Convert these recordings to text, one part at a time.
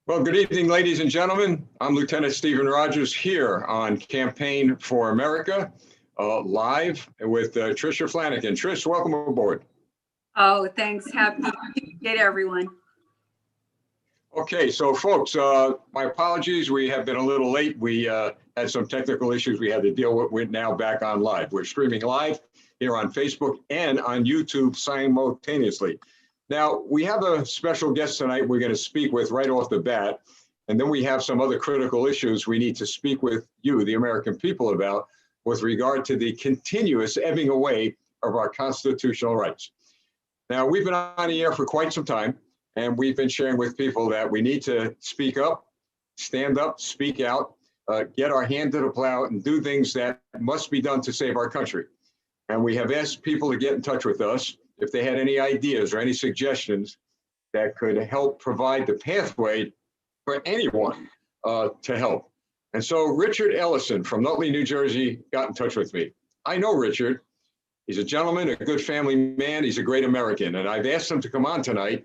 Well, good evening, ladies and gentlemen. I'm Lieutenant Stephen Rogers here on Campaign for America, live with Tricia Flanagan. Trish, welcome aboard. Oh, thanks. Happy Tuesday, everyone. Okay, so folks, my apologies. We have been a little late. We had some technical issues we had to deal with. We're now back on live. We're streaming live here on Facebook and on YouTube simultaneously. Now, we have a special guest tonight we're going to speak with right off the bat, and then we have some other critical issues we need to speak with you, the American people, about with regard to the continuous ebbing away of our constitutional rights. Now, we've been on the air for quite some time, and we've been sharing with people that we need to speak up, stand up, speak out, get our hand to the plow, and do things that must be done to save our country. And we have asked people to get in touch with us if they had any ideas or any suggestions that could help provide the pathway for anyone to help. And so Richard Ellison from Nutley, New Jersey, got in touch with me. I know Richard. He's a gentleman, a good family man. He's a great American. And I've asked him to come on tonight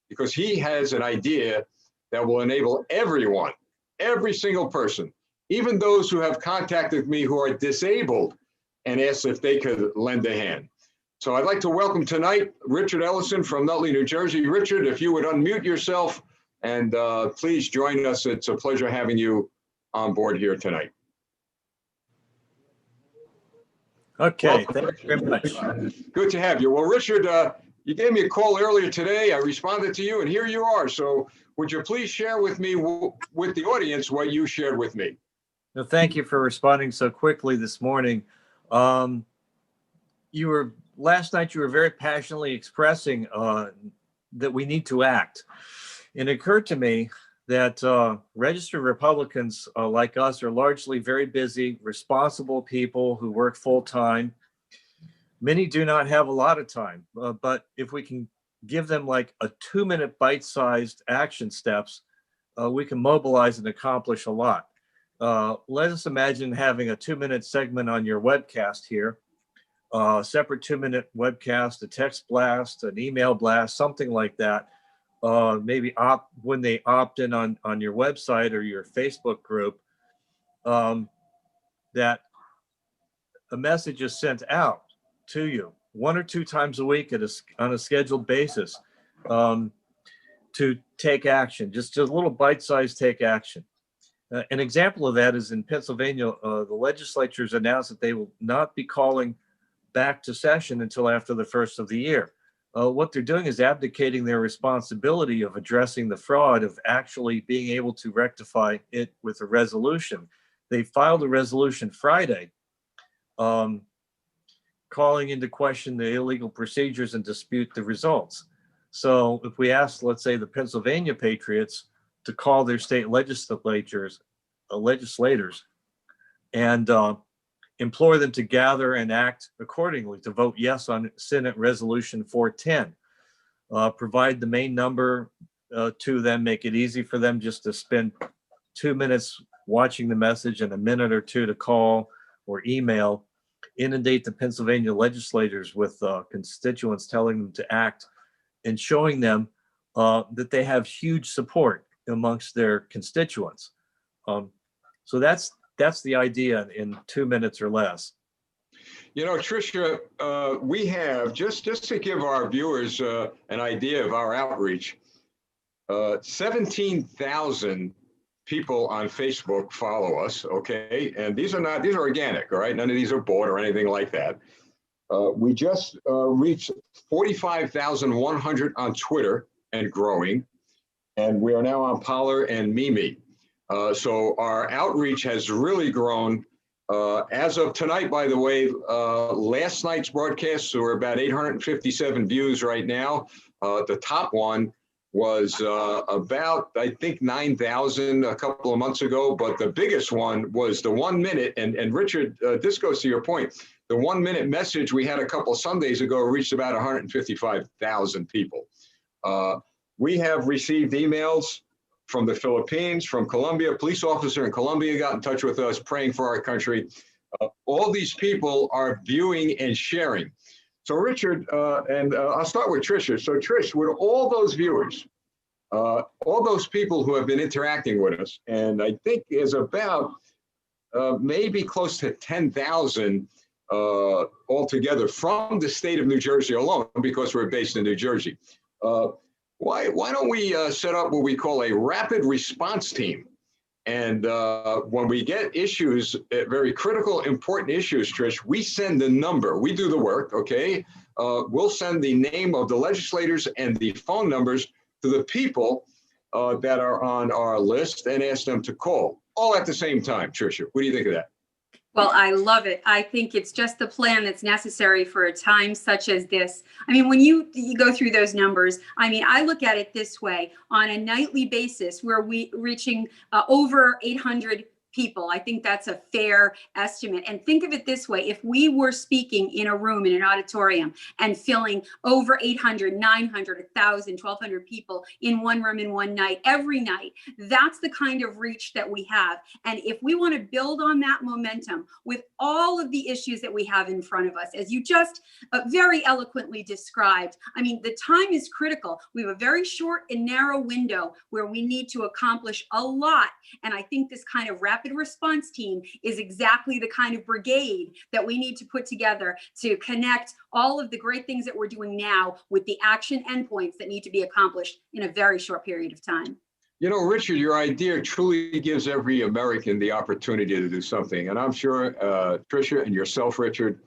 because he has an idea that will enable everyone, every single person, even those who have contacted me who are disabled, and asked if they could lend a hand. So I'd like to welcome tonight Richard Ellison from Nutley, New Jersey. Richard, if you would unmute yourself and please join us. It's a pleasure having you on board here tonight. Okay, thank you very much. Good to have you. Well, Richard, you gave me a call earlier today. I responded to you, and here you are. So would you please share with me, with the audience, what you shared with me? No, thank you for responding so quickly this morning. Last night you were very passionately expressing that we need to act. And it occurred to me that registered Republicans like us are largely very busy, responsible people who work full time. Many do not have a lot of time, but if we can give them like a 2-minute bite-sized action steps, we can mobilize and accomplish a lot. Let us imagine having a 2-minute segment on your webcast here, a separate 2-minute webcast, a text blast, an email blast, something like that. Maybe when they opt in on your website or your Facebook group, that a message is sent out to you 1 or 2 times a week on a scheduled basis to take action, just a little bite-sized take action. An example of that is in Pennsylvania, the legislature has announced that they will not be calling back to session until after the first of the year. What they're doing is abdicating their responsibility of addressing the fraud, of actually being able to rectify it with a resolution. They filed a resolution Friday calling into question the illegal procedures and dispute the results. So if we ask, let's say, the Pennsylvania Patriots to call their state legislators and implore them to gather and act accordingly, to vote yes on Senate Resolution 410. Provide the main number to them, make it easy for them just to spend 2 minutes watching the message and a minute or 2 to call or email. Inundate the Pennsylvania legislators with constituents telling them to act and showing them that they have huge support amongst their constituents. So that's the idea in 2 minutes or less. You know, Tricia, we have, just to give our viewers an idea of our outreach, 17,000 people on Facebook follow us, okay? And these are organic, all right? None of these are bought or anything like that. We just reached 45,100 on Twitter and growing, and we are now on Parler and Mimi. So our outreach has really grown. As of tonight, by the way, last night's broadcasts were about 857 views right now. The top one was about, I think, 9,000 a couple of months ago, but the biggest one was the 1 minute. And Richard, this goes to your point. The 1 minute message we had a couple of Sundays ago reached about 155,000 people. We have received emails from the Philippines, from Colombia. A police officer in Colombia got in touch with us praying for our country. All these people are viewing and sharing. So Richard, and I'll start with Tricia. So Trish, with all those viewers, all those people who have been interacting with us, and I think is about maybe close to 10,000 altogether from the state of New Jersey alone, because we're based in New Jersey. Why don't we set up what we call a rapid response team? And when we get issues, very critical, important issues, Trish, we send the number. We do the work, okay? We'll send the name of the legislators and the phone numbers to the people that are on our list and ask them to call, all at the same time. Tricia, what do you think of that? Well, I love it. I think it's just the plan that's necessary for a time such as this. I mean, when you go through those numbers, I mean, I look at it this way: on a nightly basis, we're reaching over 800 people. I think that's a fair estimate. And think of it this way: if we were speaking in a room, in an auditorium, and filling over 800, 900, 1,000, 1,200 people in one room in one night, every night, that's the kind of reach that we have. And if we want to build on that momentum with all of the issues that we have in front of us, as you just very eloquently described, I mean, the time is critical. We have a very short and narrow window where we need to accomplish a lot. And I think this kind of rapid response team is exactly the kind of brigade that we need to put together to connect all of the great things that we're doing now with the action endpoints that need to be accomplished in a very short period of time. You know, Richard, your idea truly gives every American the opportunity to do something. And I'm sure Tricia and yourself, Richard,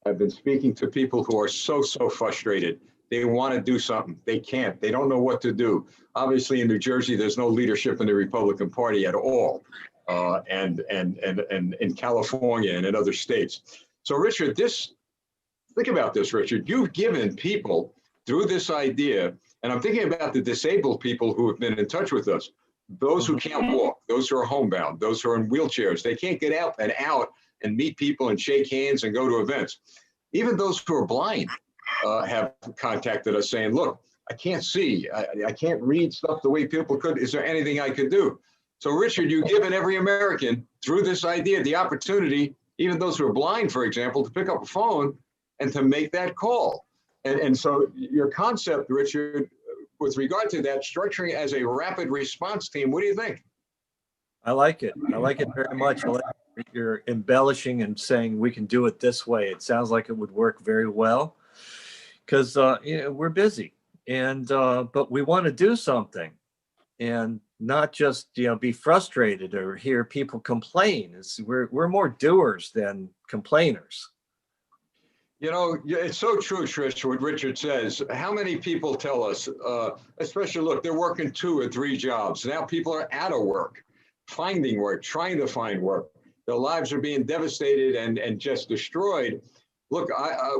have been speaking to people who are so frustrated. They want to do something. They can't. They don't know what to do. Obviously, in New Jersey, there's no leadership in the Republican Party at all. And in California and in other states. So Richard, think about this, Richard. You've given people through this idea, and I'm thinking about the disabled people who have been in touch with us, those who can't walk, those who are homebound, those who are in wheelchairs. They can't get out and meet people and shake hands and go to events. Even those who are blind have contacted us saying, look, I can't see, I can't read stuff the way people could. Is there anything I could do? So Richard, you've given every American through this idea the opportunity, even those who are blind, for example, to pick up a phone and to make that call. And so your concept, Richard, with regard to that, structuring as a rapid response team, what do you think? I like it. I like it very much. I like you're embellishing and saying we can do it this way. It sounds like it would work very well because we're busy and but we want to do something. And not just be frustrated or hear people complain. We're more doers than complainers. You know, it's so true, Trish, what Richard says. How many people tell us, especially, look, they're working 2 or 3 jobs. Now people are out of work, finding work, trying to find work. Their lives are being devastated and just destroyed. Look,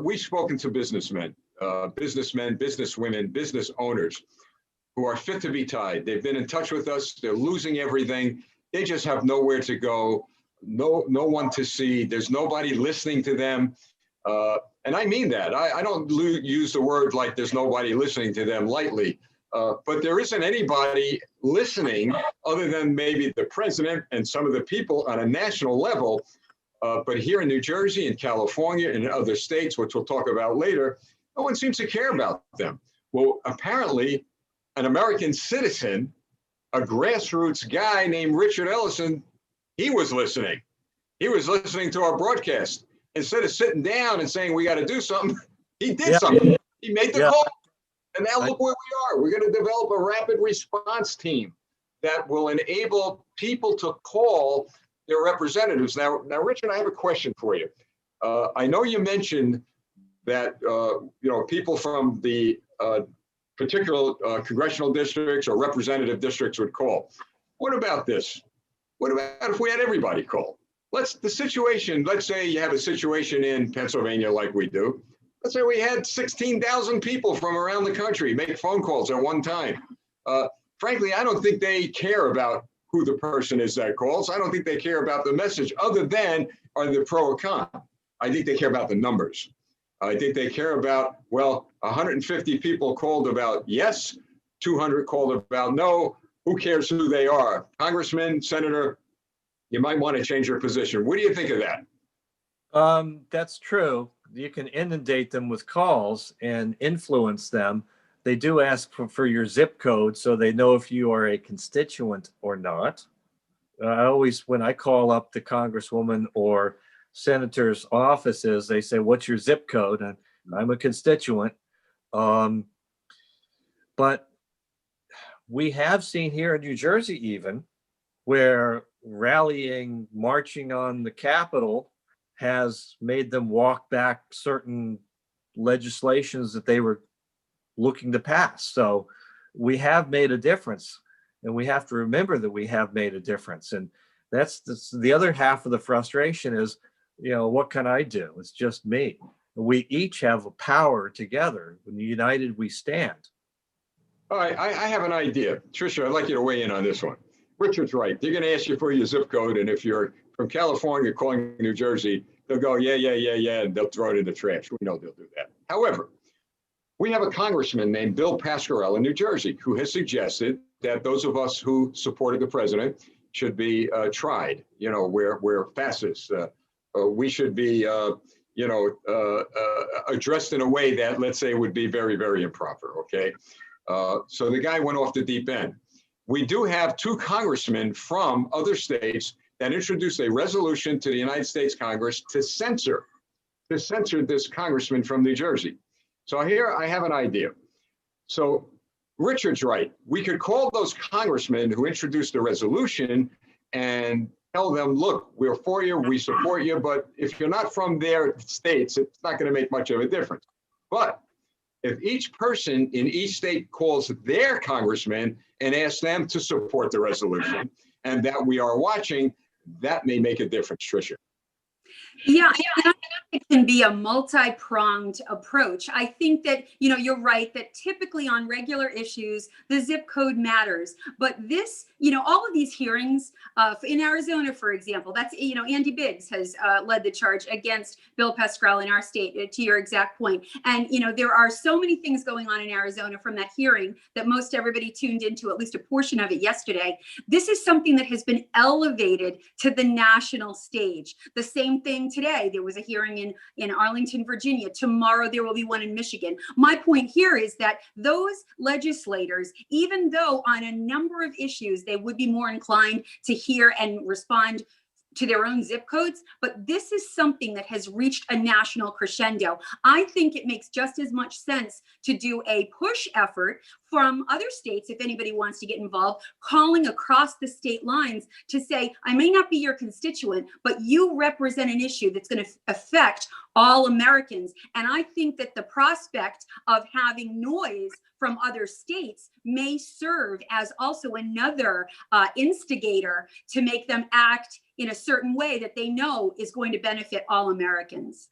we've spoken to businessmen, businesswomen, business owners who are fit to be tied. They've been in touch with us. They're losing everything. They just have nowhere to go, no one to see. There's nobody listening to them. And I mean that. I don't use the word like there's nobody listening to them lightly. But there isn't anybody listening other than maybe the president and some of the people on a national level. But here in New Jersey and California and in other states, which we'll talk about later, no one seems to care about them. Well, apparently, an American citizen, a grassroots guy named Richard Ellison, he was listening. He was listening to our broadcast. Instead of sitting down and saying, we got to do something, he did something. He made the call. And now look where we are. We're going to develop a rapid response team that will enable people to call their representatives. Now, Richard, I have a question for you. I know you mentioned that, people from the particular congressional districts or representative districts would call. What about this? What about if we had everybody call? Let's say you have a situation in Pennsylvania like we do. Let's say we had 16,000 people from around the country make phone calls at one time. Frankly, I don't think they care about who the person is that calls. I don't think they care about the message other than are they pro or con. I think they care about the numbers. I think they care about, 150 people called about yes, 200 called about no. Who cares who they are? Congressman, senator, you might want to change your position. What do you think of that? That's true. You can inundate them with calls and influence them. they do ask for your zip code so they know if you are a constituent or not. I always, when I call up the congresswoman or senator's offices, they say, "What's your zip code?" And I'm a constituent. But we have seen here in New Jersey even where rallying, marching on the Capitol has made them walk back certain legislations that they were looking to pass. So we have made a difference, and we have to remember that we have made a difference. And that's the other half of the frustration is, what can I do? It's just me. We each have a power together. When united, we stand. All right, I have an idea. Tricia, I'd like you to weigh in on this one. Richard's right. They're going to ask you for your zip code, and if you're from California calling New Jersey, they'll go, yeah, and they'll throw it in the trash. We know they'll do that. However, we have a congressman named Bill Pascarella in New Jersey who has suggested that those of us who supported the president should be tried. We're fascists. We should be, addressed in a way that, let's say, would be very, very improper. Okay. So the guy went off the deep end. We do have 2 congressmen from other states that introduced a resolution to the United States Congress to censor this congressman from New Jersey. So here I have an idea. So Richard's right. We could call those congressmen who introduced the resolution and tell them, look, we're for you, we support you, but if you're not from their states, it's not going to make much of a difference. But if each person in each state calls their congressman and asks them to support the resolution, and that we are watching, that may make a difference, Tricia. Yeah, I think it can be a multi-pronged approach. I think that, you're right that typically on regular issues, the zip code matters. But this, all of these hearings in Arizona, for example, that's, Andy Biggs has led the charge against Bill Pascarella in our state, to your exact point. And, there are so many things going on in Arizona from that hearing that most everybody tuned into, at least a portion of it yesterday. This is something that has been elevated to the national stage. The same thing today. There was a hearing in Arlington, Virginia. Tomorrow there will be one in Michigan. My point here is that those legislators, even though on a number of issues they would be more inclined to hear and respond to their own zip codes, but this is something that has reached a national crescendo. I think it makes just as much sense to do a push effort from other states, if anybody wants to get involved, calling across the state lines to say, I may not be your constituent, but you represent an issue that's going to affect all Americans. And I think that the prospect of having noise from other states may serve as also another instigator to make them act in a certain way that they know is going to benefit all Americans.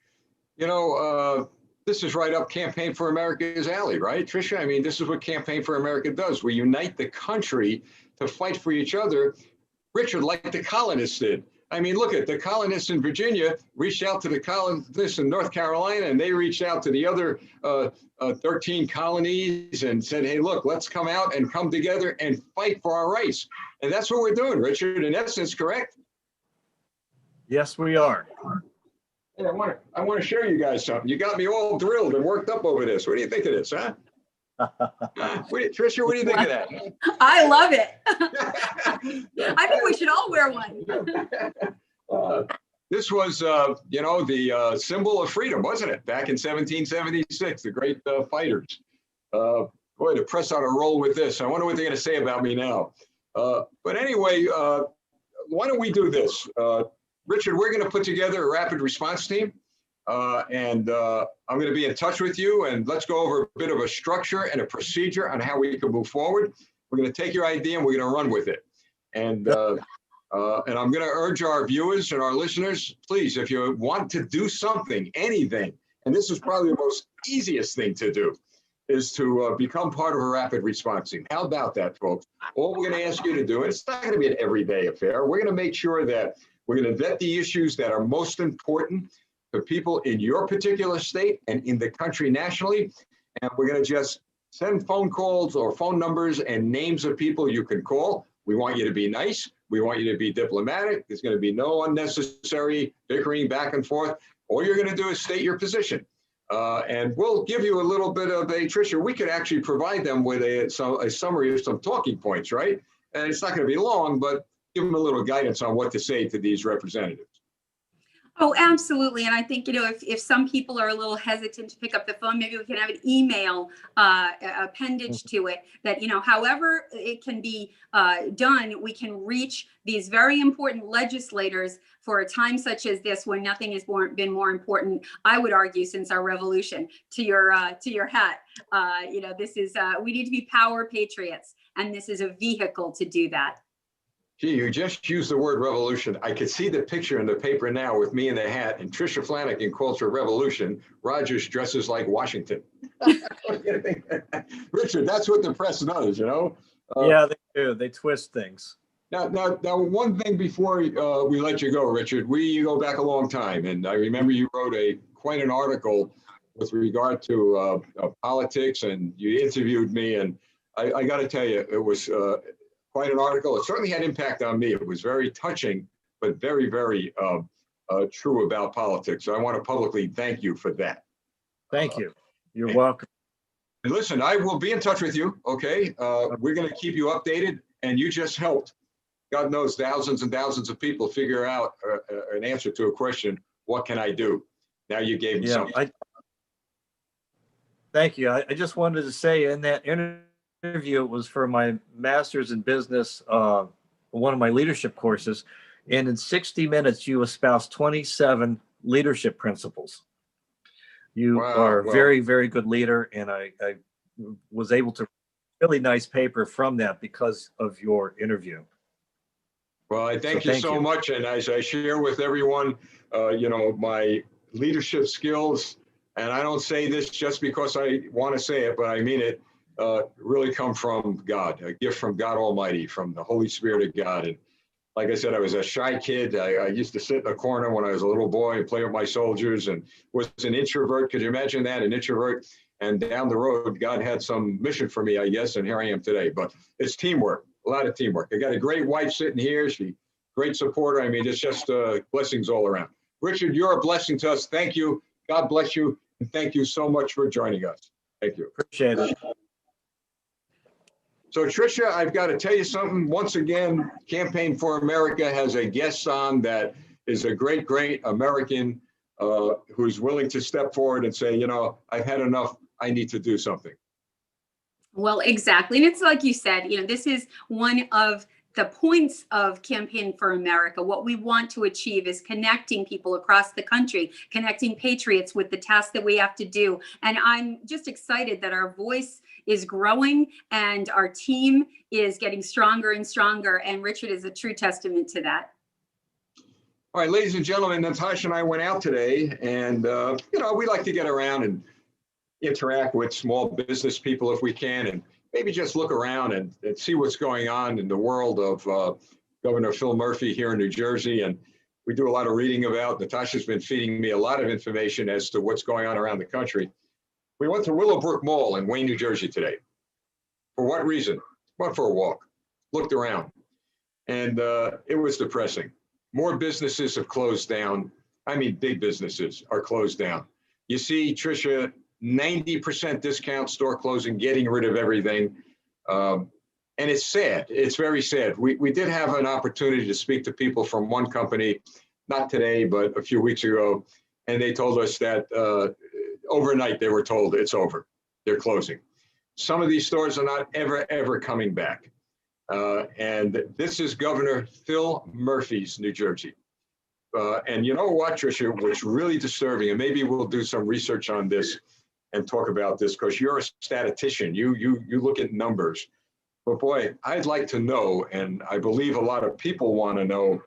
This is right up Campaign for America's alley, right, Tricia? I mean, this is what Campaign for America does. We unite the country to fight for each other. Richard, like the colonists did. I mean, look at the colonists in Virginia reached out to the colonists in North Carolina, and they reached out to the other 13 colonies and said, hey, look, let's come out and come together and fight for our rights. And that's what we're doing, Richard, in essence, correct? Yes, we are. Hey, I want to show you guys something. You got me all drilled and worked up over this. What do you think of this, huh? Tricia, what do you think of that? I love it. I think we should all wear one. This was, the symbol of freedom, wasn't it? Back in 1776, the great fighters. Boy, the press ought to roll with this. I wonder what they're going to say about me now. But anyway, why don't we do this? Richard, we're going to put together a rapid response team. And I'm going to be in touch with you, and let's go over a bit of a structure and a procedure on how we can move forward. We're going to take your idea and we're going to run with it. And I'm going to urge our viewers and our listeners, please, if you want to do something, anything, and this is probably the most easiest thing to do, is to become part of a rapid response team. How about that, folks? All we're going to ask you to do, and it's not going to be an everyday affair, we're going to make sure that we're going to vet the issues that are most important to people in your particular state and in the country nationally. And we're going to just send phone calls or phone numbers and names of people you can call. We want you to be nice. We want you to be diplomatic. There's going to be no unnecessary bickering back and forth. All you're going to do is state your position. And we'll give you a little bit of a, Tricia, we could actually provide them with a summary of some talking points, right? And it's not going to be long, but give them a little guidance on what to say to these representatives. Oh, absolutely. And I think, if some people are a little hesitant to pick up the phone, maybe we can have an email appendage to it that, however it can be done, we can reach these very important legislators for a time such as this, when nothing has been more important, I would argue, since our revolution. To your hat, this is, we need to be power patriots, and this is a vehicle to do that. Gee, you just used the word revolution. I could see the picture in the paper now with me in the hat and Tricia Flanagan calls for revolution. Rogers dresses like Washington. Richard, that's what the press does, Yeah, they do. They twist things. Now, one thing before we let you go, Richard, we go back a long time. And I remember you wrote quite an article with regard to politics, and you interviewed me. And I got to tell you, it was quite an article. It certainly had impact on me. It was very touching, but very, very true about politics. So I want to publicly thank you for that. Thank you. You're welcome. And listen, I will be in touch with you, okay? We're going to keep you updated, and you just helped, God knows, thousands and thousands of people figure out an answer to a question, what can I do? Now you gave me something. Thank you. I just wanted to say, in that interview, it was for my master's in business, one of my leadership courses, and in 60 minutes you espoused 27 leadership principles. You are a very, very good leader, and I was able to really nice paper from that because of your interview. Well, I thank you so much, and as I share with everyone, my leadership skills, and I don't say this just because I want to say it, but I mean it, really come from God, a gift from God Almighty, from the Holy Spirit of God. And like I said, I was a shy kid. I used to sit in a corner when I was a little boy and play with my soldiers, and was an introvert. Could you imagine that, an introvert? And down the road, God had some mission for me, I guess, and here I am today. But it's teamwork, a lot of teamwork. I got a great wife sitting here. She's a great supporter. I mean, it's just blessings all around. Richard, you're a blessing to us. Thank you. God bless you. And thank you so much for joining us. Thank you. Appreciate it. So Tricia, I've got to tell you something. Once again, Campaign for America has a guest on that is a great, great American who's willing to step forward and say, I've had enough. I need to do something. Well, exactly. And it's like you said, this is one of the points of Campaign for America. What we want to achieve is connecting people across the country, connecting patriots with the task that we have to do. And I'm just excited that our voice is growing and our team is getting stronger and stronger. And Richard is a true testament to that. All right, ladies and gentlemen, Natasha and I went out today, and we like to get around and interact with small business people if we can, and maybe just look around and see what's going on in the world of Governor Phil Murphy here in New Jersey. And we do a lot of reading about. Natasha's been feeding me a lot of information as to what's going on around the country. We went to Willowbrook Mall in Wayne, New Jersey today. For what reason? Went for a walk, looked around, and it was depressing. More businesses have closed down. I mean, big businesses are closed down. You see, Tricia, 90% discount, store closing, getting rid of everything. And it's sad. It's very sad. We did have an opportunity to speak to people from one company, not today, but a few weeks ago. And they told us that overnight they were told it's over. They're closing. Some of these stores are not ever coming back. And this is Governor Phil Murphy's New Jersey. And you know what, Tricia, what's really disturbing, and maybe we'll do some research on this and talk about this, because you're a statistician. You look at numbers. But boy, I'd like to know, and I believe a lot of people want to know,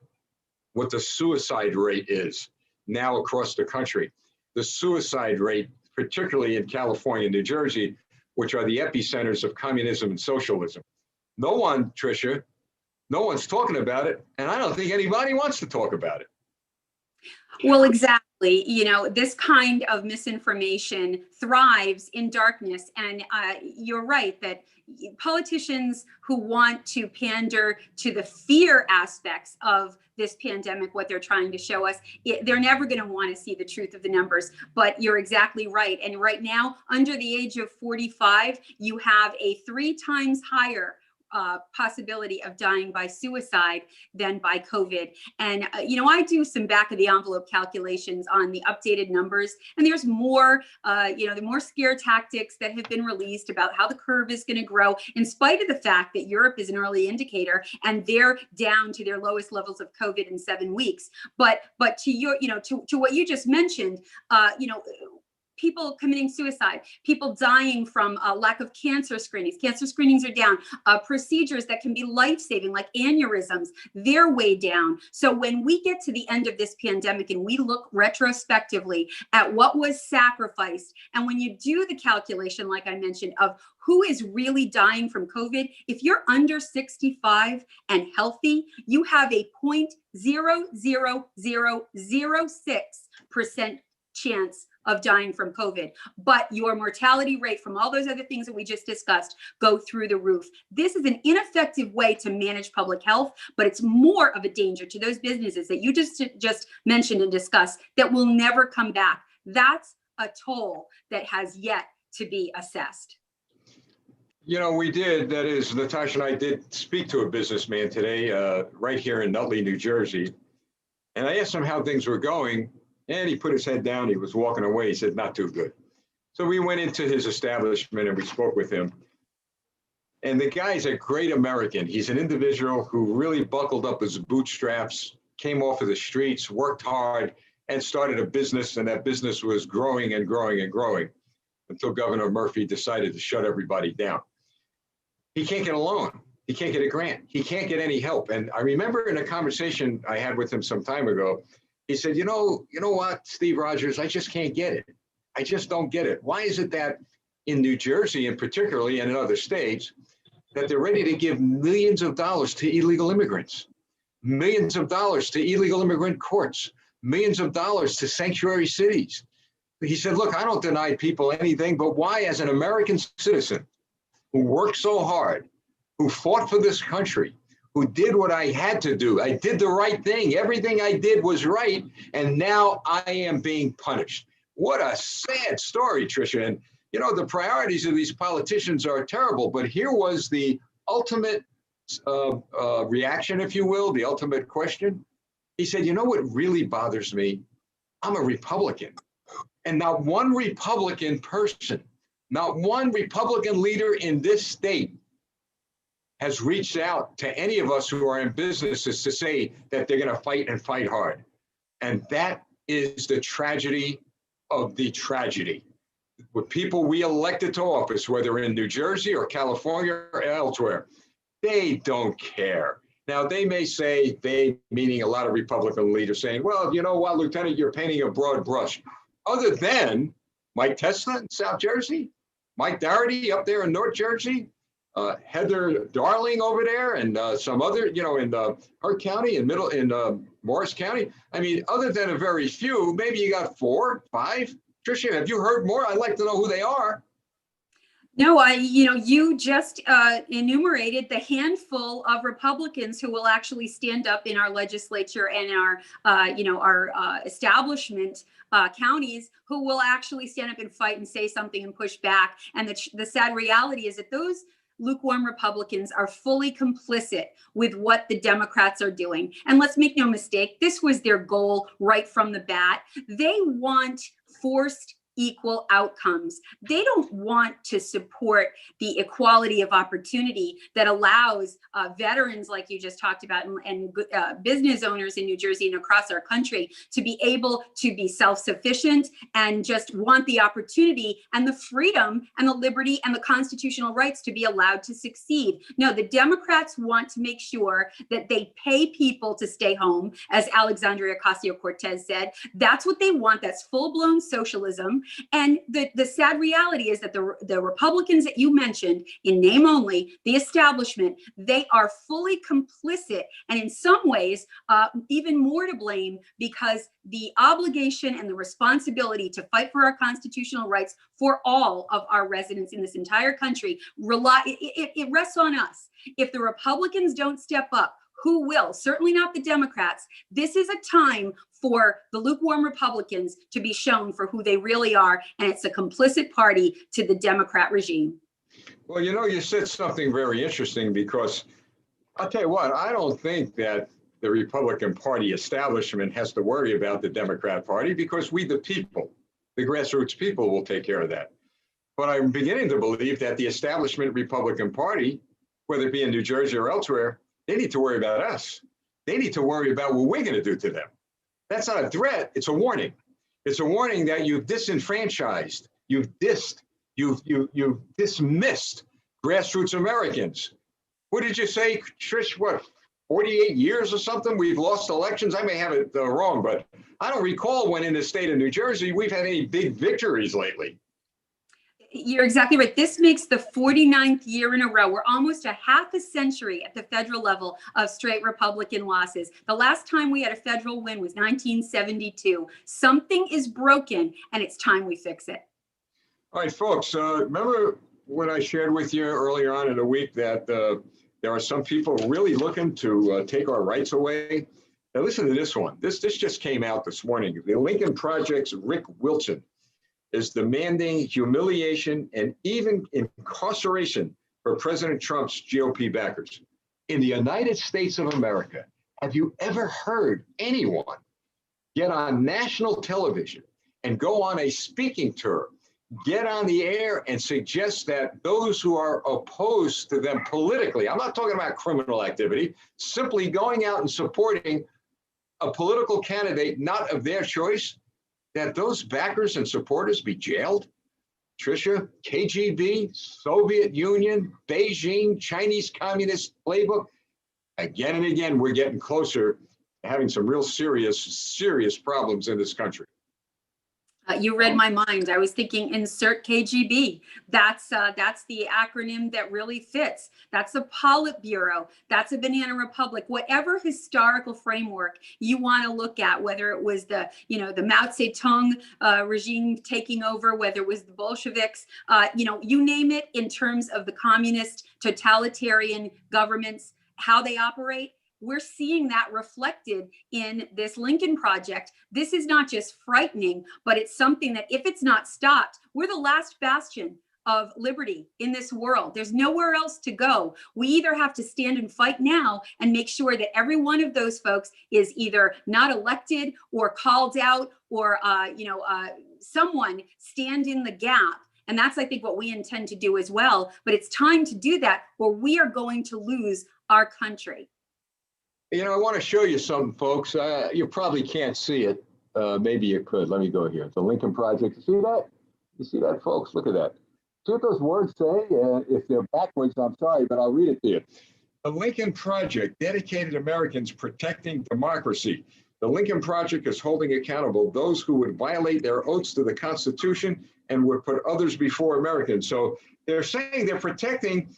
what the suicide rate is now across the country. The suicide rate, particularly in California and New Jersey, which are the epicenters of communism and socialism. No one, Tricia, no one's talking about it, and I don't think anybody wants to talk about it. Well, exactly. You know, this kind of misinformation thrives in darkness. And you're right that politicians who want to pander to the fear aspects of this pandemic, what they're trying to show us, they're never going to want to see the truth of the numbers. But you're exactly right. And right now, under the age of 45, you have a 3 times higher possibility of dying by suicide than by COVID. And, you know, I do some back of the envelope calculations on the updated numbers, and there's more, you know, the more scare tactics that have been released about how the curve is going to grow, in spite of the fact that Europe is an early indicator and they're down to their lowest levels of COVID in 7 weeks. But to your, you know, to what you just mentioned, you know, people committing suicide, people dying from lack of cancer screenings. Cancer screenings are down. Procedures that can be life-saving, like aneurysms, they're way down. So when we get to the end of this pandemic and we look retrospectively at what was sacrificed, and when you do the calculation, like I mentioned, of who is really dying from COVID, if you're under 65 and healthy, you have a 0.00006% chance of dying from COVID, but your mortality rate from all those other things that we just discussed go through the roof. This is an ineffective way to manage public health, but it's more of a danger to those businesses that you just mentioned and discussed that will never come back. That's a toll that has yet to be assessed. You know, we did, that is, Natasha and I did speak to a businessman today, right here in Nutley, New Jersey. And I asked him how things were going. And he put his head down. He was walking away. He said, not too good. So we went into his establishment and we spoke with him. And the guy's a great American. He's an individual who really buckled up his bootstraps, came off of the streets, worked hard, and started a business. And that business was growing and growing and growing until Governor Murphy decided to shut everybody down. He can't get a loan. He can't get a grant. He can't get any help. And I remember in a conversation I had with him some time ago, he said, you know what, Steve Rogers, I just can't get it. I just don't get it. Why is it that in New Jersey, and particularly and in other states, that they're ready to give millions of dollars to illegal immigrants, millions of dollars to illegal immigrant courts, millions of dollars to sanctuary cities? He said, look, I don't deny people anything, but why, as an American citizen who worked so hard, who fought for this country, who did what I had to do. I did the right thing. Everything I did was right. And now I am being punished. What a sad story, Tricia. And, you know, the priorities of these politicians are terrible. But here was the ultimate reaction, if you will, the ultimate question. He said, you know what really bothers me? I'm a Republican. And not one Republican person, not one Republican leader in this state has reached out to any of us who are in businesses to say that they're going to fight and fight hard. And that is the tragedy of the tragedy. With people we elected to office, whether in New Jersey or California or elsewhere, they don't care. Now, they may say, they, meaning a lot of Republican leaders, saying, well, you know what, Lieutenant, you're painting a broad brush. Other than Mike Tesla in South Jersey, Mike Doherty up there in North Jersey, Heather Darling over there, and some other, you know, in Hart County and Morris County. I mean, other than a very few, maybe you got 4, 5. Tricia, have you heard more? I'd like to know who they are. No, you just enumerated the handful of Republicans who will actually stand up in our legislature and our establishment counties, who will actually stand up and fight and say something and push back. And the sad reality is that those lukewarm Republicans are fully complicit with what the Democrats are doing. And let's make no mistake, this was their goal right from the bat. They want forced equal outcomes. They don't want to support the equality of opportunity that allows veterans, like you just talked about, and business owners in New Jersey and across our country to be able to be self-sufficient and just want the opportunity and the freedom and the liberty and the constitutional rights to be allowed to succeed. No, the Democrats want to make sure that they pay people to stay home, as Alexandria Ocasio-Cortez said. That's what they want. That's full-blown socialism. And the sad reality is that the Republicans that you mentioned, in name only, the establishment, they are fully complicit, and in some ways, even more to blame, because the obligation and the responsibility to fight for our constitutional rights for all of our residents in this entire country it rests on us. If the Republicans don't step up, who will? Certainly not the Democrats. This is a time for the lukewarm Republicans to be shown for who they really are, and it's a complicit party to the Democrat regime. Well, you said something very interesting, because I'll tell you what, I don't think that the Republican Party establishment has to worry about the Democrat Party, because we, the people, the grassroots people, will take care of that. But I'm beginning to believe that the establishment Republican Party, whether it be in New Jersey or elsewhere, they need to worry about us. They need to worry about what we're going to do to them. That's not a threat. It's a warning. It's a warning that you've disenfranchised, you've dissed, you've dismissed grassroots Americans. What did you say, Trish? What, 48 years or something? We've lost elections. I may have it wrong, but I don't recall when in the state of New Jersey we've had any big victories lately. You're exactly right. This makes the 49th year in a row. We're almost a half a century at the federal level of straight Republican losses. The last time we had a federal win was 1972. Something is broken, and it's time we fix it. All right, folks, remember when I shared with you earlier on in the week that there are some people really looking to take our rights away? Now listen to this one. This just came out this morning. The Lincoln Project's Rick Wilson is demanding humiliation and even incarceration for President Trump's GOP backers. In the United States of America, have you ever heard anyone get on national television and go on a speaking tour, get on the air and suggest that those who are opposed to them politically, I'm not talking about criminal activity, simply going out and supporting a political candidate not of their choice, that those backers and supporters be jailed? Tricia, KGB, Soviet Union, Beijing, Chinese Communist playbook. Again and again, we're getting closer to having some real serious problems in this country. You read my mind. I was thinking insert KGB. That's the acronym that really fits. That's a Politburo. That's a Banana Republic. Whatever historical framework you want to look at, whether it was the Mao Zedong regime taking over, whether it was the Bolsheviks, you name it, in terms of the communist totalitarian governments, how they operate. We're seeing that reflected in this Lincoln Project. This is not just frightening, but it's something that, if it's not stopped, we're the last bastion of liberty in this world. There's nowhere else to go. We either have to stand and fight now and make sure that every one of those folks is either not elected or called out, or someone stand in the gap. And that's, I think, what we intend to do as well. But it's time to do that, or we are going to lose our country. I want to show you something, folks. You probably can't see it. Maybe you could. Let me go here. The Lincoln Project. You see that? You see that, folks? Look at that. See what those words say? If they're backwards, I'm sorry, but I'll read it to you. The Lincoln Project, dedicated Americans protecting democracy. The Lincoln Project is holding accountable those who would violate their oaths to the Constitution and would put others before Americans. So they're saying they're protecting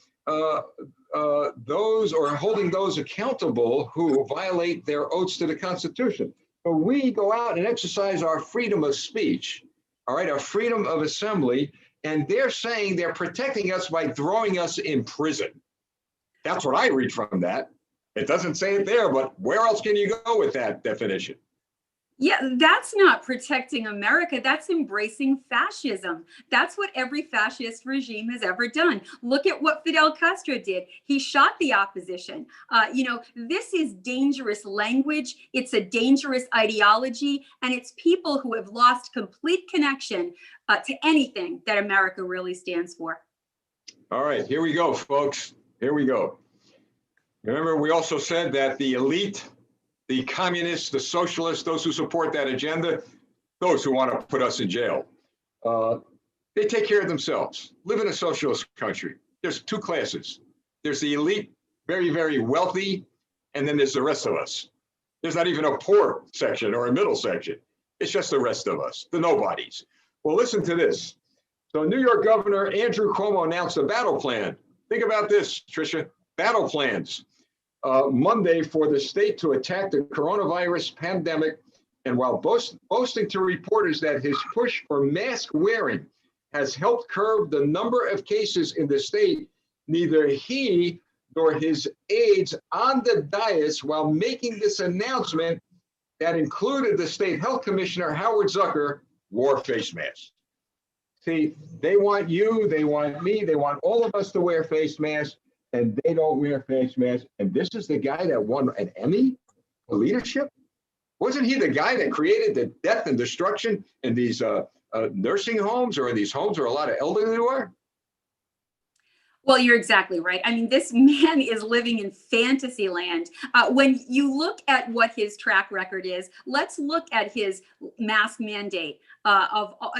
those, or holding those accountable who violate their oaths to the Constitution. But we go out and exercise our freedom of speech, all right, our freedom of assembly, and they're saying they're protecting us by throwing us in prison. That's what I read from that. It doesn't say it there, but where else can you go with that definition? Yeah, that's not protecting America. That's embracing fascism. That's what every fascist regime has ever done. Look at what Fidel Castro did. He shot the opposition. This is dangerous language. It's a dangerous ideology, and it's people who have lost complete connection to anything that America really stands for. All right, here we go, folks. Here we go. Remember, we also said that the elite, the communists, the socialists, those who support that agenda, those who want to put us in jail, they take care of themselves. Live in a socialist country. There's two classes. There's the elite, very, very wealthy, and then there's the rest of us. There's not even a poor section or a middle section. It's just the rest of us, the nobodies. Well, listen to this. So New York Governor Andrew Cuomo announced a battle plan. Think about this, Tricia, battle plans. Monday for the state to attack the coronavirus pandemic. And while boasting to reporters that his push for mask wearing has helped curb the number of cases in the state, neither he nor his aides on the dais while making this announcement that included the state health commissioner, Howard Zucker, wore face masks. See, they want you, they want me, they want all of us to wear face masks, and they don't wear face masks. And this is the guy that won an Emmy for leadership? Wasn't he the guy that created the death and destruction in these nursing homes, or in these homes where a lot of elderly were? Well, you're exactly right. I mean, this man is living in fantasy land. When you look at what his track record is, let's look at his mask mandate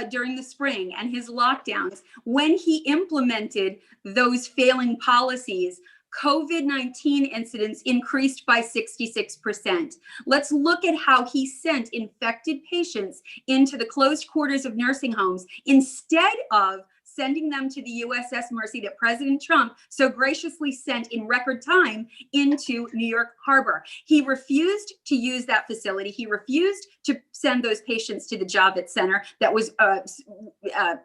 during the spring and his lockdowns. When he implemented those failing policies, COVID-19 incidents increased by 66%. Let's look at how he sent infected patients into the closed quarters of nursing homes instead of sending them to the USS Mercy that President Trump so graciously sent in record time into New York Harbor. He refused to use that facility. He refused to send those patients to the Javits Center that was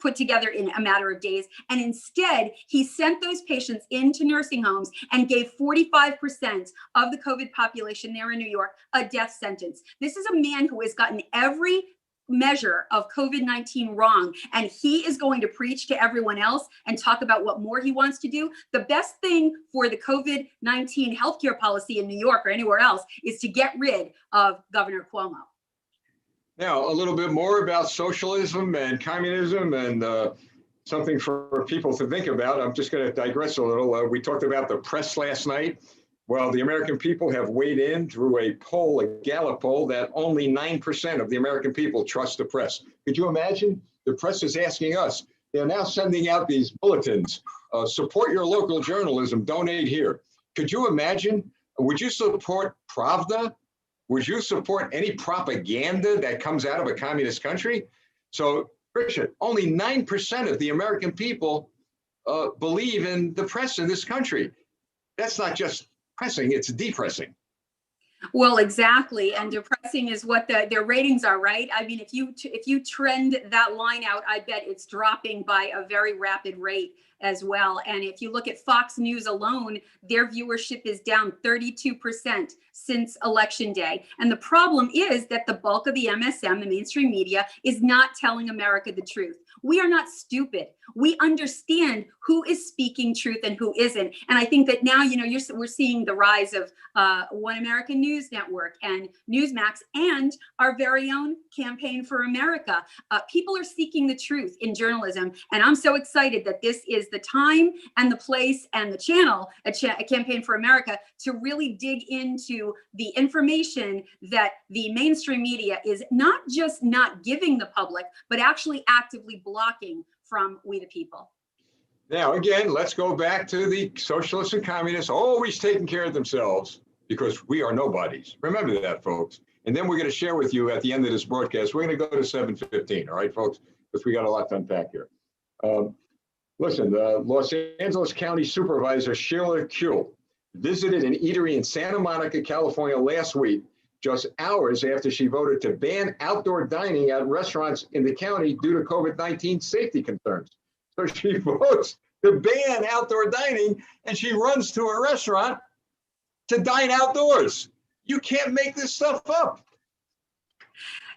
put together in a matter of days. And instead, he sent those patients into nursing homes and gave 45% of the COVID population there in New York a death sentence. This is a man who has gotten every measure of COVID-19 wrong, and he is going to preach to everyone else and talk about what more he wants to do. The best thing for the COVID-19 healthcare policy in New York or anywhere else is to get rid of Governor Cuomo. Now, a little bit more about socialism and communism, and something for people to think about. I'm just going to digress a little. We talked about the press last night. Well, the American people have weighed in through a poll, a Gallup poll, that only 9% of the American people trust the press. Could you imagine? The press is asking us. They're now sending out these bulletins. Support your local journalism, donate here. Could you imagine? Would you support Pravda? Would you support any propaganda that comes out of a communist country? So, Richard, only 9% of the American people believe in the press in this country. That's not just pressing, it's depressing. Well, exactly. And depressing is what their ratings are, right? I mean, if you trend that line out, I bet it's dropping by a very rapid rate as well. And if you look at Fox News alone, their viewership is down 32% since Election Day. And the problem is that the bulk of the MSM, the mainstream media, is not telling America the truth. We are not stupid. We understand who is speaking truth and who isn't. And I think that now, we're seeing the rise of One American News Network and Newsmax and our very own Campaign for America. People are seeking the truth in journalism. And I'm so excited that this is the time and the place and the channel at Campaign for America to really dig into the information that the mainstream media is not just not giving the public, but actually actively blocking from we the people. Now, again, let's go back to the socialists and communists always taking care of themselves because we are nobodies. Remember that, folks. And then we're going to share with you at the end of this broadcast, we're going to go to 7:15, all right, folks? Because we got a lot to unpack here. Listen, the Los Angeles County Supervisor Sheila Kuehl visited an eatery in Santa Monica, California last week, just hours after she voted to ban outdoor dining at restaurants in the county due to COVID-19 safety concerns. So she votes to ban outdoor dining and she runs to a restaurant to dine outdoors. You can't make this stuff up.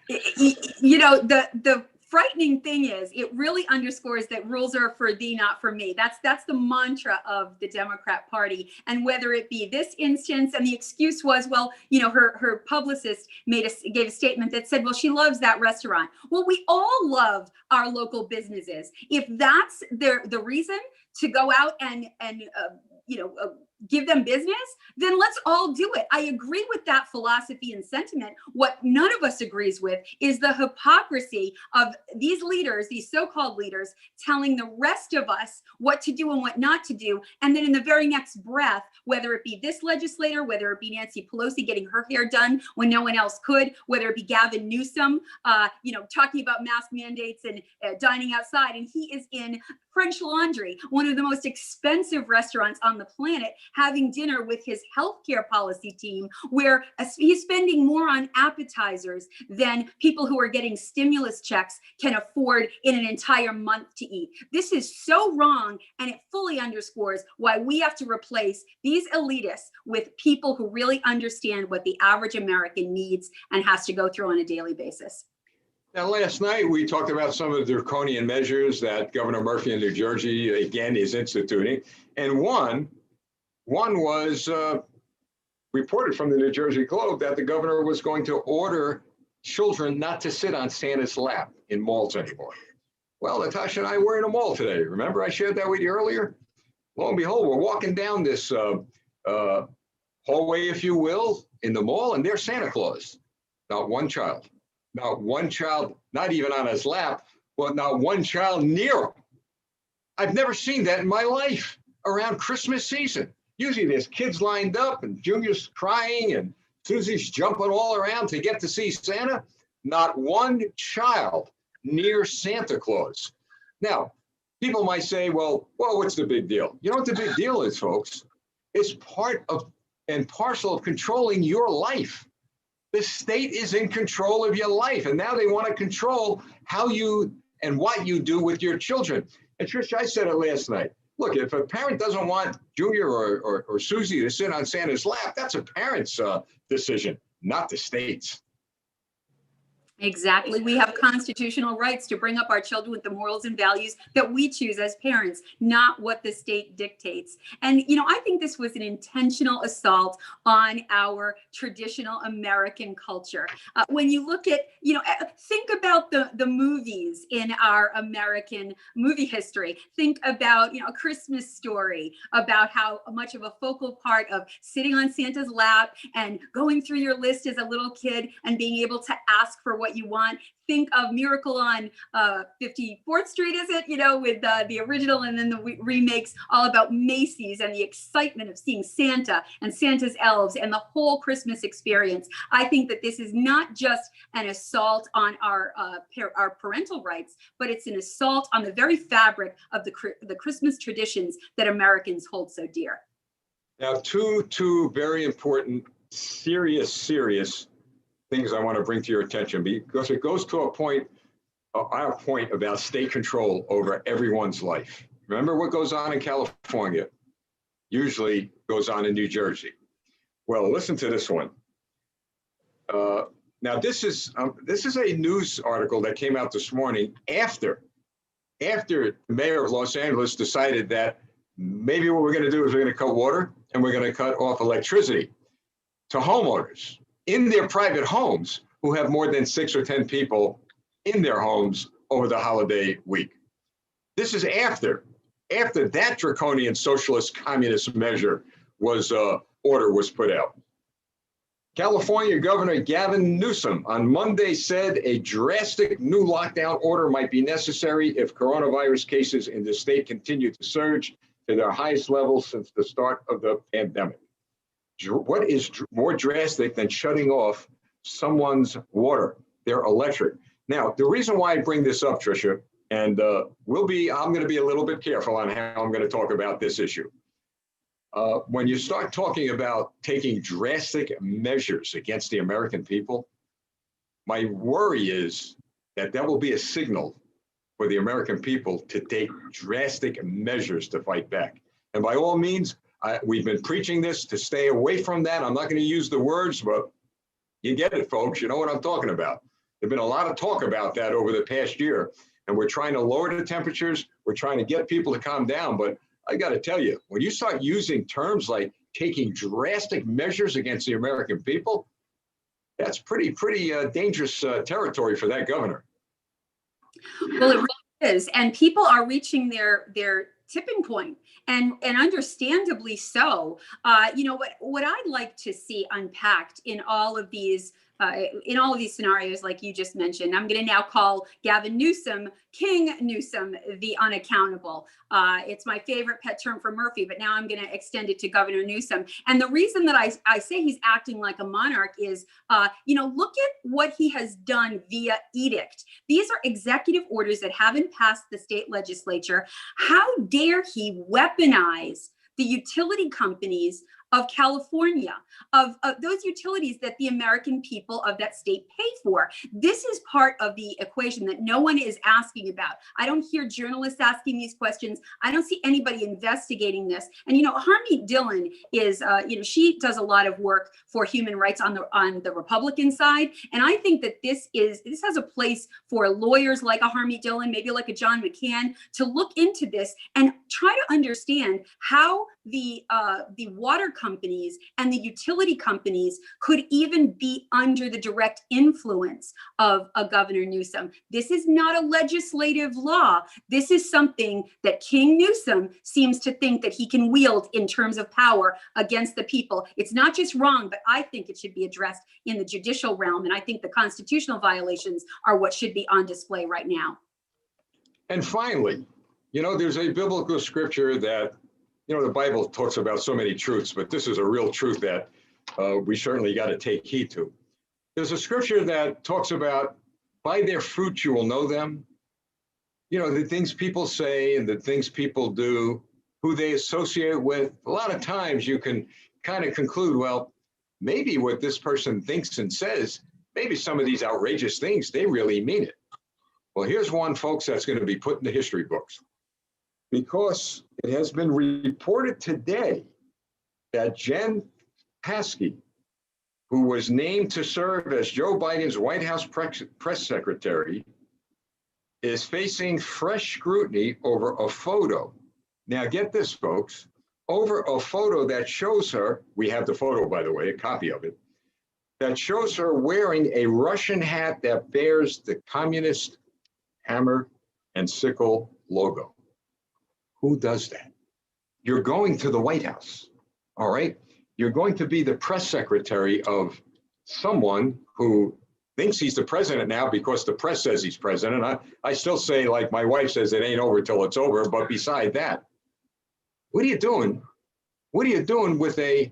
The frightening thing is it really underscores that rules are for thee, not for me. That's the mantra of the Democrat Party. And whether it be this instance, and the excuse was, well, her publicist gave a statement that said, well, she loves that restaurant. Well, we all love our local businesses. If that's the reason, to go out and give them business, then let's all do it. I agree with that philosophy and sentiment. What none of us agrees with is the hypocrisy of these leaders, these so-called leaders, telling the rest of us what to do and what not to do. And then in the very next breath, whether it be this legislator, whether it be Nancy Pelosi getting her hair done when no one else could, whether it be Gavin Newsom, talking about mask mandates and dining outside, and he is in French Laundry, one of the most expensive restaurants on the planet, having dinner with his healthcare policy team, where he's spending more on appetizers than people who are getting stimulus checks can afford in an entire month to eat. This is so wrong, and it fully underscores why we have to replace these elitists with people who really understand what the average American needs and has to go through on a daily basis. Now, last night, we talked about some of the draconian measures that Governor Murphy in New Jersey, again, is instituting. And one was reported from the New Jersey Globe that the governor was going to order children not to sit on Santa's lap in malls anymore. Well, Natasha and I were in a mall today. Remember I shared that with you earlier? Lo and behold, we're walking down this hallway, if you will, in the mall, and there's Santa Claus. Not one child. Not one child, not even on his lap, but not one child near him. I've never seen that in my life around Christmas season. Usually there's kids lined up and Junior's crying and Susie's jumping all around to get to see Santa. Not one child near Santa Claus. Now, people might say, well, what's the big deal? You know what the big deal is, folks? It's part of and parcel of controlling your life. The state is in control of your life, and now they want to control how you and what you do with your children. And Trish, I said it last night. Look, if a parent doesn't want Junior or Susie to sit on Santa's lap, that's a parent's decision, not the state's. Exactly. We have constitutional rights to bring up our children with the morals and values that we choose as parents, not what the state dictates. And, I think this was an intentional assault on our traditional American culture. When you look at, think about the movies in our American movie history. Think about, A Christmas Story, about how much of a focal part of sitting on Santa's lap and going through your list as a little kid and being able to ask for what you want. Think of Miracle on 54th Street, is it? With the original and then the remakes, all about Macy's and the excitement of seeing Santa and Santa's elves and the whole Christmas experience. I think that this is not just an assault on our parental rights, but it's an assault on the very fabric of the Christmas traditions that Americans hold so dear. Now, two very important, serious things I want to bring to your attention, because it goes to our point about state control over everyone's life. Remember what goes on in California usually goes on in New Jersey. Well, listen to this one. Now, this is a news article that came out this morning after the mayor of Los Angeles decided that maybe what we're going to do is we're going to cut water and we're going to cut off electricity to homeowners in their private homes who have more than 6 or 10 people in their homes over the holiday week. This is after that draconian socialist communist measure order was put out. California Governor Gavin Newsom on Monday said a drastic new lockdown order might be necessary if coronavirus cases in the state continue to surge to their highest levels since the start of the pandemic. What is more drastic than shutting off someone's water, their electric? Now, the reason why I bring this up, Tricia, and I'm going to be a little bit careful on how I'm going to talk about this issue. When you start talking about taking drastic measures against the American people, my worry is that will be a signal for the American people to take drastic measures to fight back. And by all means, we've been preaching this to stay away from that. I'm not going to use the words, but you get it, folks. You know what I'm talking about. There's been a lot of talk about that over the past year, and we're trying to lower the temperatures. We're trying to get people to calm down. But I got to tell you, when you start using terms like taking drastic measures against the American people, that's pretty dangerous territory for that governor. Well, it really is. And people are reaching their tipping point, and understandably so. You know what I'd like to see unpacked in all of these scenarios, like you just mentioned. I'm going to now call Gavin Newsom King Newsom, the unaccountable. It's my favorite pet term for Murphy, but now I'm going to extend it to Governor Newsom. And the reason that I say he's acting like a monarch is, you know, look at what he has done via edict. These are executive orders that haven't passed the state legislature. How dare he weaponize the utility companies of California, of those utilities that the American people of that state pay for? This is part of the equation that no one is asking about. I don't hear journalists asking these questions. I don't see anybody investigating this. And, you know, Harmeet Dillon is, you know, she does a lot of work for human rights on the Republican side. And I think that this has a place for lawyers like a Harmeet Dillon, maybe like a John McCann, to look into this and try to understand how the water companies and the utility companies could even be under the direct influence of a Governor Newsom. This is not a legislative law. This is something that King Newsom seems to think that he can wield in terms of power against the people. It's not just wrong, but I think it should be addressed in the judicial realm. And I think the constitutional violations are what should be on display right now. And finally, you know, there's a biblical scripture that, you know, the Bible talks about so many truths, but this is a real truth that we certainly got to take heed to. There's a scripture that talks about, by their fruits you will know them. You know, the things people say and the things people do, who they associate with. A lot of times you can kind of conclude, well, maybe what this person thinks and says, maybe some of these outrageous things, they really mean it. Well, here's one, folks, that's going to be put in the history books. Because it has been reported today that Jen Psaki, who was named to serve as Joe Biden's White House press secretary, is facing fresh scrutiny over a photo. Now, get this, folks, over a photo that shows her, we have the photo, by the way, a copy of it, that shows her wearing a Russian hat that bears the communist hammer and sickle logo. Who does that? You're going to the White House, all right? You're going to be the press secretary of someone who thinks he's the president now because the press says he's president. I still say, like my wife says, it ain't over till it's over. But beside that, what are you doing? What are you doing with a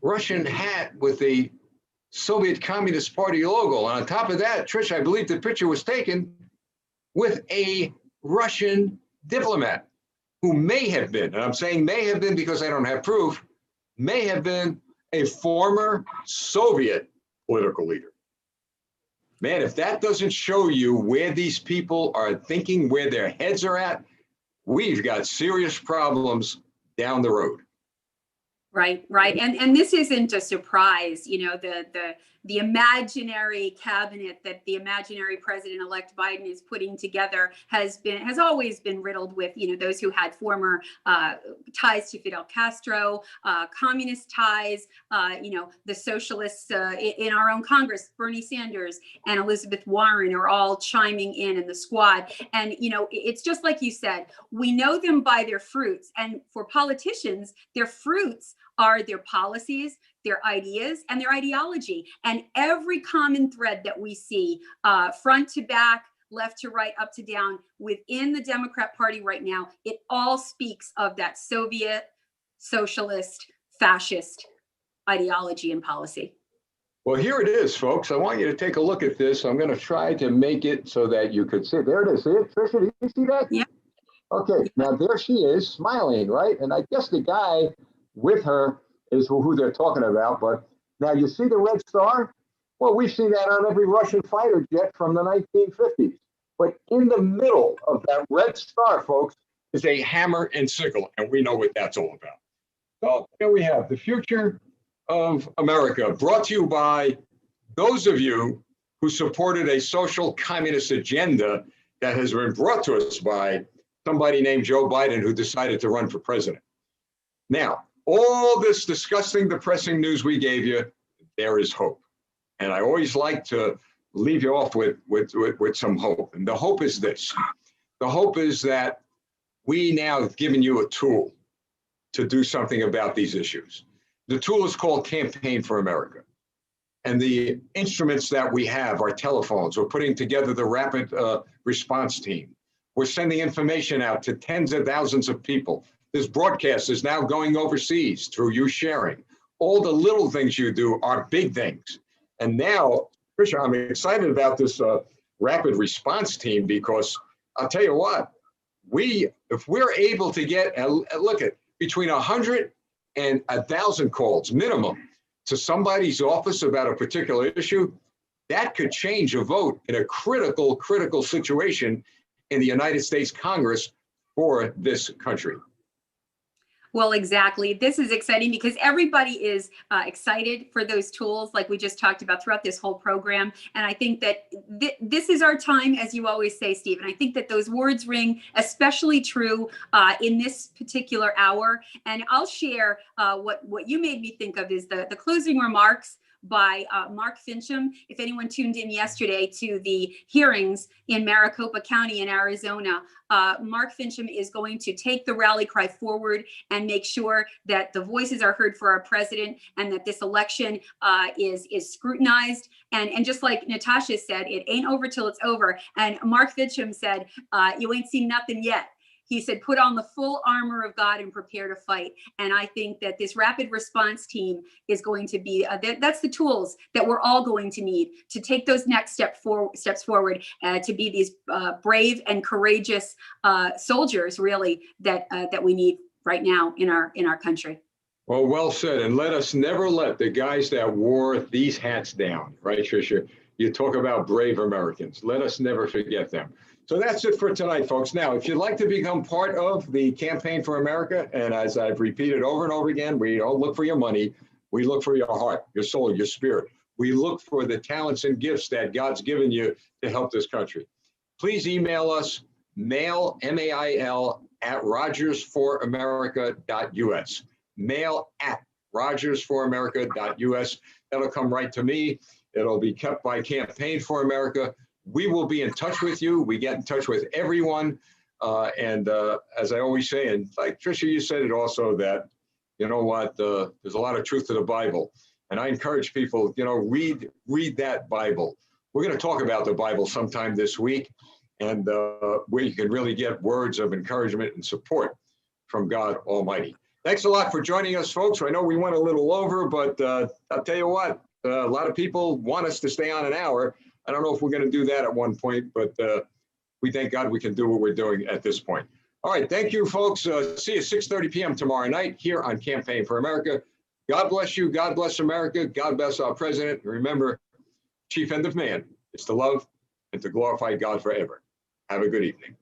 Russian hat with a Soviet Communist Party logo? And on top of that, Trish, I believe the picture was taken with a Russian diplomat who may have been, and I'm saying may have been because I don't have proof, may have been a former Soviet political leader. Man, if that doesn't show you where these people are thinking, where their heads are at, we've got serious problems down the road. Right. And this isn't a surprise. You know, the imaginary cabinet that the imaginary president-elect Biden is putting together has always been riddled with, you know, those who had former ties to Fidel Castro, communist ties, you know, the socialists in our own Congress, Bernie Sanders and Elizabeth Warren are all chiming in the squad. And, you know, it's just like you said, we know them by their fruits. And for politicians, their fruits are their policies, their ideas, and their ideology. And every common thread that we see, front to back, left to right, up to down, within the Democrat Party right now, it all speaks of that Soviet, socialist, fascist ideology and policy. Well, here it is, folks. I want you to take a look at this. I'm going to try to make it so that you could see. There it is. See it, Tricia? Do you see that? Yeah. Okay. Now, there she is, smiling, right? And I guess the guy with her is who they're talking about. But now you see the red star? Well, we see that on every Russian fighter jet from the 1950s. But in the middle of that red star, folks, is a hammer and sickle. And we know what that's all about. So here we have the future of America, brought to you by those of you who supported a social communist agenda that has been brought to us by somebody named Joe Biden, who decided to run for president. Now, all this disgusting, depressing news we gave you, there is hope. And I always like to leave you off with some hope. And the hope is this. The hope is that we now have given you a tool to do something about these issues. The tool is called Campaign for America. And the instruments that we have are telephones. We're putting together the rapid response team. We're sending information out to tens of thousands of people. This broadcast is now going overseas through you sharing. All the little things you do are big things. And now, Tricia, I'm excited about this rapid response team because I'll tell you what, if we're able to get, look at between 100 and 1,000 calls minimum to somebody's office about a particular issue, that could change a vote in a critical situation in the United States Congress for this country. Well, exactly. This is exciting because everybody is excited for those tools like we just talked about throughout this whole program. And I think that this is our time, as you always say, Steve. And I think that those words ring especially true in this particular hour. And I'll share what you made me think of is the closing remarks by Mark Fincham. If anyone tuned in yesterday to the hearings in Maricopa County in Arizona, Mark Fincham is going to take the rally cry forward and make sure that the voices are heard for our president and that this election is scrutinized. And just like Natasha said, it ain't over till it's over. And Mark Fincham said, you ain't seen nothing yet. He said, put on the full armor of God and prepare to fight. And I think that this rapid response team is going to be, that's the tools that we're all going to need to take those next steps forward, to be these brave and courageous soldiers, really, that we need right now in our country. Well said. And let us never let the guys that wore these hats down, right, Tricia? You talk about brave Americans. Let us never forget them. So that's it for tonight, folks. Now, if you'd like to become part of the Campaign for America, and as I've repeated over and over again, we don't look for your money. We look for your heart, your soul, your spirit. We look for the talents and gifts that God's given you to help this country. Please email us, mail, M-A-I-L, at rogersforamerica.us. Mail at rogersforamerica.us. That'll come right to me. It'll be kept by Campaign for America. We will be in touch with you. We get in touch with everyone. And as I always say, and like Tricia, you said it also, that, you know what, there's a lot of truth to the Bible. And I encourage people, read that Bible. We're going to talk about the Bible sometime this week, and where you can really get words of encouragement and support from God Almighty. Thanks a lot for joining us, folks. I know we went a little over, but I'll tell you what, a lot of people want us to stay on an hour. I don't know if we're going to do that at one point, but we thank God we can do what we're doing at this point. All right. Thank you, folks. See you 6:30 p.m. tomorrow night here on Campaign for America. God bless you. God bless America. God bless our president. And remember, chief end of man is to love and to glorify God forever. Have a good evening.